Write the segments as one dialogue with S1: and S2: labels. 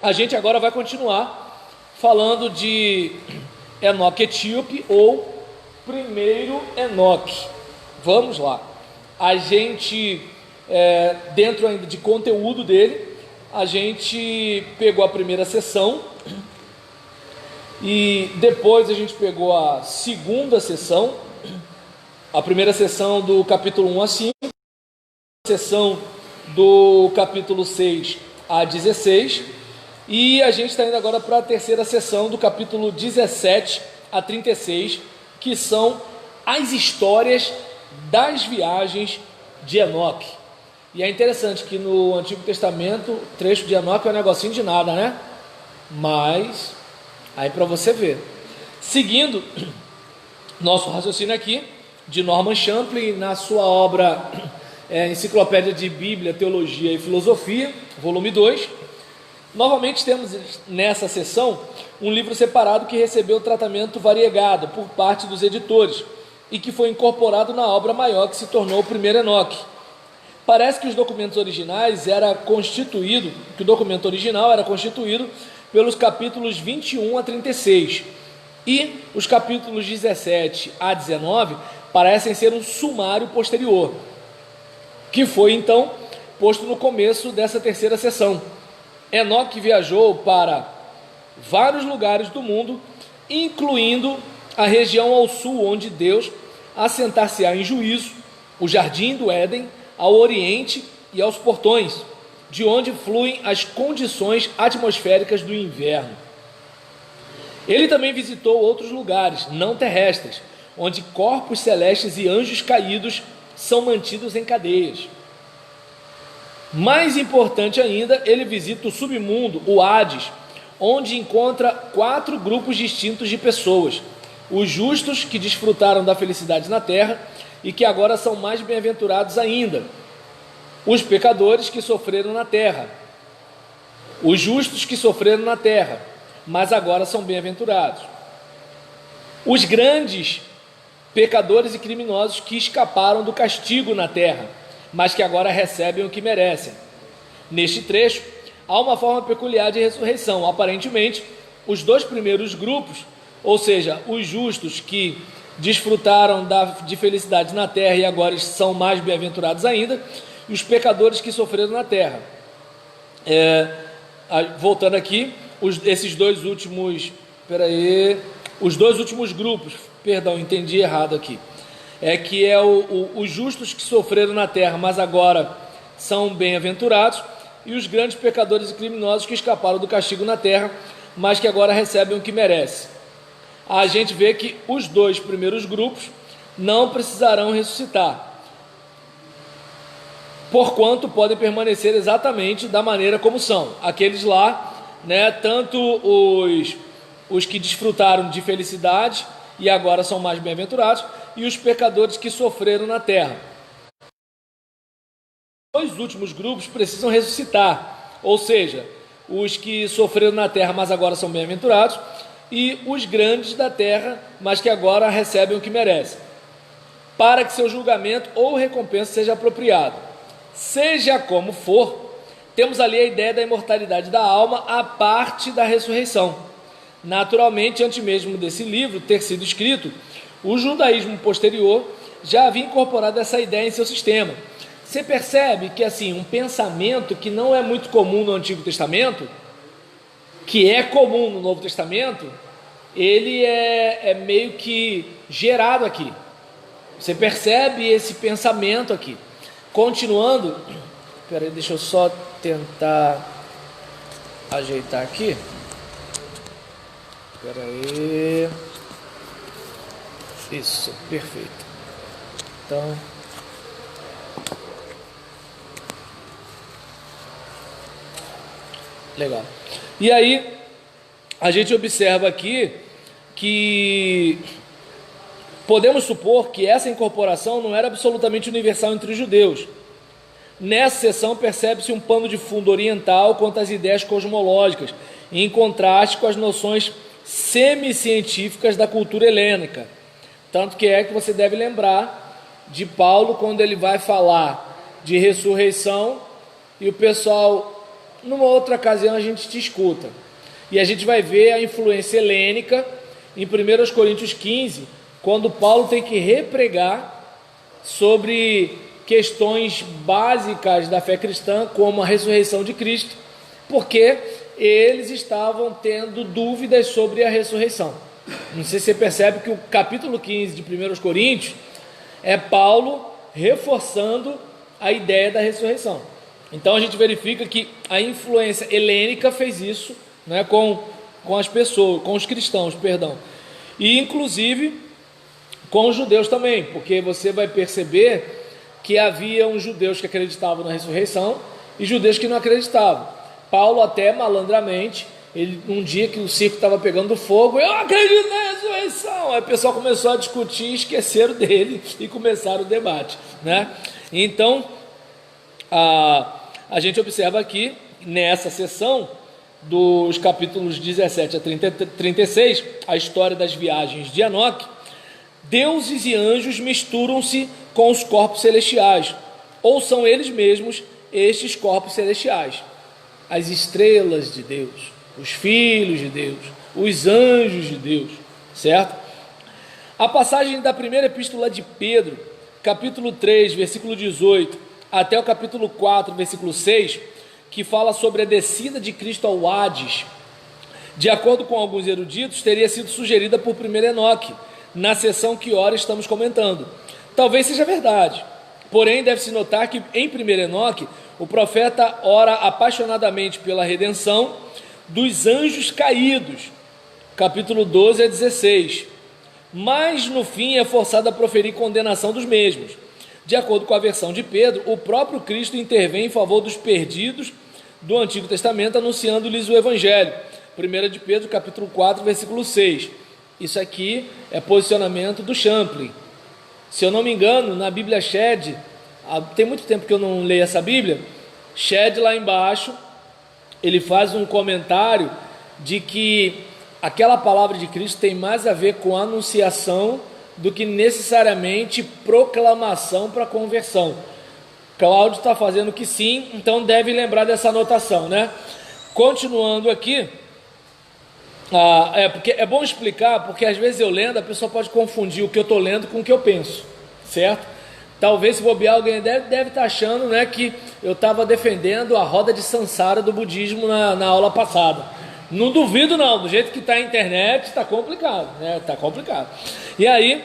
S1: A gente agora vai continuar falando de Enoque etíope ou primeiro Enoque. Vamos lá. A gente, dentro ainda de conteúdo dele, a gente pegou a primeira sessão e depois a gente pegou a segunda sessão, a primeira sessão do capítulo 1 a 5, a sessão do capítulo 6 a 16, e a gente está indo agora para a terceira sessão do capítulo 17 a 36, que são as histórias das viagens de Enoque. E é interessante que no Antigo Testamento o trecho de Enoque é um negocinho de nada, né? Mas aí para você ver. Seguindo nosso raciocínio aqui, de Norman Champlin, na sua obra Enciclopédia de Bíblia, Teologia e Filosofia, volume 2, novamente temos nessa sessão um livro separado que recebeu tratamento variegado por parte dos editores e que foi incorporado na obra maior que se tornou o primeiro Enoque. Parece que os documentos originais que o documento original era constituído pelos capítulos 21 a 36 e os capítulos 17 a 19 parecem ser um sumário posterior, que foi então posto no começo dessa terceira sessão. Enoque viajou para vários lugares do mundo, incluindo a região ao sul onde Deus assentar-se-á em juízo, o jardim do Éden, ao oriente e aos portões, de onde fluem as condições atmosféricas do inverno. Ele também visitou outros lugares não terrestres, onde corpos celestes e anjos caídos são mantidos em cadeias. Mais importante ainda, ele visita o submundo, o Hades, onde encontra 4 grupos distintos de pessoas: os justos, que desfrutaram da felicidade na terra e que agora são mais bem-aventurados ainda; os pecadores, que sofreram na terra; os justos, que sofreram na terra, mas agora são bem-aventurados; os grandes pecadores e criminosos, que escaparam do castigo na terra, mas que agora recebem o que merecem. Neste trecho, há uma forma peculiar de ressurreição. Aparentemente, os 2 primeiros grupos, ou seja, os justos que desfrutaram de felicidade na terra e agora são mais bem-aventurados ainda, e os pecadores que sofreram na terra. Voltando aqui, esses dois últimos... os 2 últimos grupos, entendi errado aqui, que os justos que sofreram na terra, mas agora são bem-aventurados, e os grandes pecadores e criminosos que escaparam do castigo na terra, mas que agora recebem o que merecem. A gente vê que os 2 primeiros grupos não precisarão ressuscitar, porquanto podem permanecer exatamente da maneira como são. Aqueles lá, tanto os que desfrutaram de felicidade e agora são mais bem-aventurados, e os pecadores que sofreram na terra. Os 2 últimos grupos precisam ressuscitar, ou seja, os que sofreram na terra, mas agora são bem-aventurados, e os grandes da terra, mas que agora recebem o que merecem, para que seu julgamento ou recompensa seja apropriado. Seja como for, temos ali a ideia da imortalidade da alma à parte da ressurreição. Naturalmente, antes mesmo desse livro ter sido escrito, o judaísmo posterior já havia incorporado essa ideia em seu sistema. Você percebe que um pensamento que não é muito comum no Antigo Testamento, que é comum no Novo Testamento, ele é meio que gerado aqui. Você percebe esse pensamento aqui. Continuando, deixa eu só tentar ajeitar aqui. Isso, perfeito. Então, legal. E aí, a gente observa aqui que podemos supor que essa incorporação não era absolutamente universal entre os judeus. Nessa seção percebe-se um pano de fundo oriental quanto às ideias cosmológicas, em contraste com as noções semi-científicas da cultura helênica. Tanto que você deve lembrar de Paulo quando ele vai falar de ressurreição e o pessoal numa outra ocasião a gente te escuta. E a gente vai ver a influência helênica em 1 Coríntios 15, quando Paulo tem que repregar sobre questões básicas da fé cristã, como a ressurreição de Cristo, porque eles estavam tendo dúvidas sobre a ressurreição. Não sei se você percebe que o capítulo 15 de 1 Coríntios é Paulo reforçando a ideia da ressurreição. Então a gente verifica que a influência helênica fez isso, né, com as pessoas, com os cristãos, perdão, e inclusive com os judeus também, porque você vai perceber que havia uns judeus que acreditavam na ressurreição e judeus que não acreditavam. Paulo até malandramente, um dia que o circo estava pegando fogo, eu acredito na ressurreição, aí o pessoal começou a discutir e esqueceram dele e começaram o debate, né? Então a gente observa aqui nessa sessão dos capítulos 17 a 36, a história das viagens de Enoque. Deuses e anjos misturam-se com os corpos celestiais, ou são eles mesmos estes corpos celestiais, as estrelas de Deus, os filhos de Deus, os anjos de Deus, certo? A passagem da primeira epístola de Pedro, capítulo 3, versículo 18, até o capítulo 4, versículo 6, que fala sobre a descida de Cristo ao Hades, de acordo com alguns eruditos, teria sido sugerida por 1 Enoque, na sessão que ora estamos comentando. Talvez seja verdade, porém deve-se notar que em 1 Enoque, o profeta ora apaixonadamente pela redenção dos anjos caídos, capítulo 12 a 16, mas no fim é forçado a proferir condenação dos mesmos. De acordo com a versão de Pedro, o próprio Cristo intervém em favor dos perdidos do Antigo Testamento, anunciando-lhes o Evangelho. 1 de Pedro, capítulo 4, versículo 6. Isso aqui é posicionamento do Champlin. Se eu não me engano, na Bíblia Shed, tem muito tempo que eu não leio essa Bíblia, Shed lá embaixo, ele faz um comentário de que aquela palavra de Cristo tem mais a ver com anunciação do que necessariamente proclamação para conversão. Cláudio está fazendo que sim, então deve lembrar dessa anotação, né? Continuando aqui, porque é bom explicar, porque às vezes eu lendo, a pessoa pode confundir o que eu estou lendo com o que eu penso, certo? Talvez, se bobear, alguém deve estar achando, né, que eu estava defendendo a roda de Sansara do budismo na aula passada. Não duvido não, do jeito que está a internet, está complicado, né? Está complicado. E aí,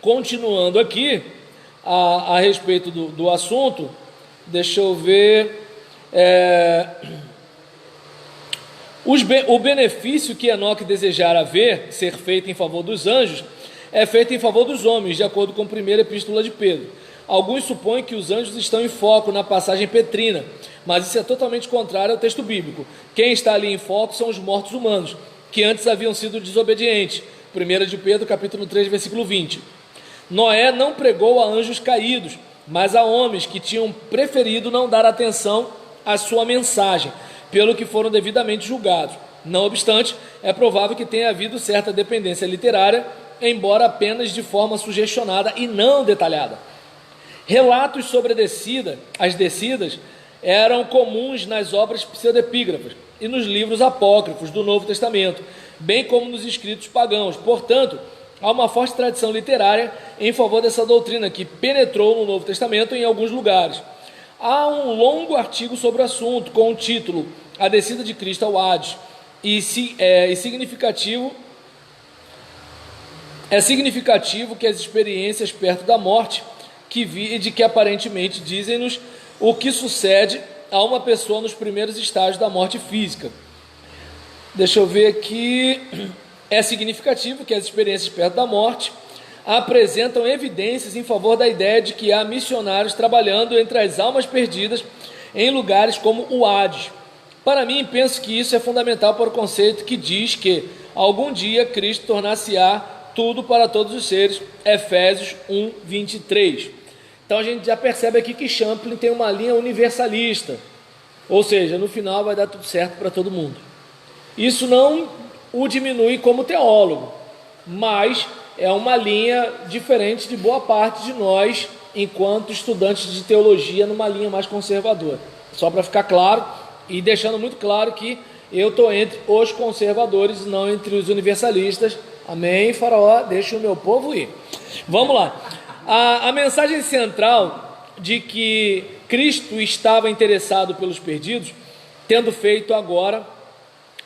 S1: continuando aqui, a respeito do assunto, deixa eu ver, o benefício que Enoque desejara ver ser feito em favor dos anjos, é feito em favor dos homens, de acordo com a primeira epístola de Pedro. Alguns supõem que os anjos estão em foco na passagem petrina, mas isso é totalmente contrário ao texto bíblico. Quem está ali em foco são os mortos humanos, que antes haviam sido desobedientes. 1 de Pedro, capítulo 3, versículo 20. Noé não pregou a anjos caídos, mas a homens que tinham preferido não dar atenção à sua mensagem, pelo que foram devidamente julgados. Não obstante, é provável que tenha havido certa dependência literária, embora apenas de forma sugestionada e não detalhada. Relatos sobre as descidas eram comuns nas obras pseudepígrafas e nos livros apócrifos do Novo Testamento, bem como nos escritos pagãos. Portanto, há uma forte tradição literária em favor dessa doutrina que penetrou no Novo Testamento em alguns lugares. Há um longo artigo sobre o assunto com o título A Descida de Cristo ao Hades, é significativo que as experiências perto da morte que aparentemente dizem-nos o que sucede a uma pessoa nos primeiros estágios da morte física. Deixa eu ver aqui. É significativo que as experiências perto da morte apresentam evidências em favor da ideia de que há missionários trabalhando entre as almas perdidas em lugares como o Hades. Para mim, penso que isso é fundamental para o conceito que diz que algum dia Cristo tornar-se-á tudo para todos os seres, Efésios 1, 23. Então a gente já percebe aqui que Champlin tem uma linha universalista, ou seja, no final vai dar tudo certo para todo mundo. Isso não o diminui como teólogo, mas é uma linha diferente de boa parte de nós, enquanto estudantes de teologia, numa linha mais conservadora. Só para ficar claro e deixando muito claro que eu estou entre os conservadores, não entre os universalistas. Amém, Faraó, deixa o meu povo ir. Vamos lá. A mensagem central de que Cristo estava interessado pelos perdidos, tendo feito agora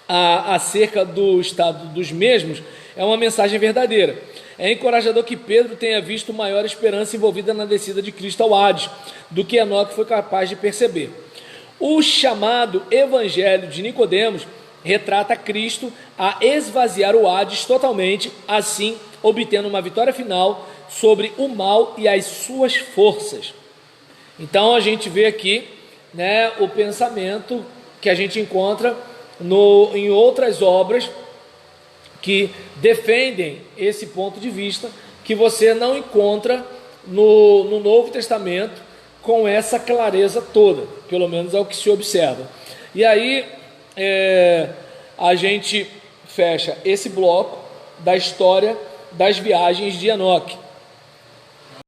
S1: acerca do estado dos mesmos, é uma mensagem verdadeira. É encorajador que Pedro tenha visto maior esperança envolvida na descida de Cristo ao Hades, do que Enoque foi capaz de perceber. O chamado Evangelho de Nicodemos retrata Cristo a esvaziar o Hades totalmente, assim obtendo uma vitória final sobre o mal e as suas forças. Então a gente vê aqui, né, o pensamento que a gente encontra em outras obras que defendem esse ponto de vista, que você não encontra no Novo Testamento com essa clareza toda, pelo menos é o que se observa. E aí a gente fecha esse bloco da história das viagens de Enoque.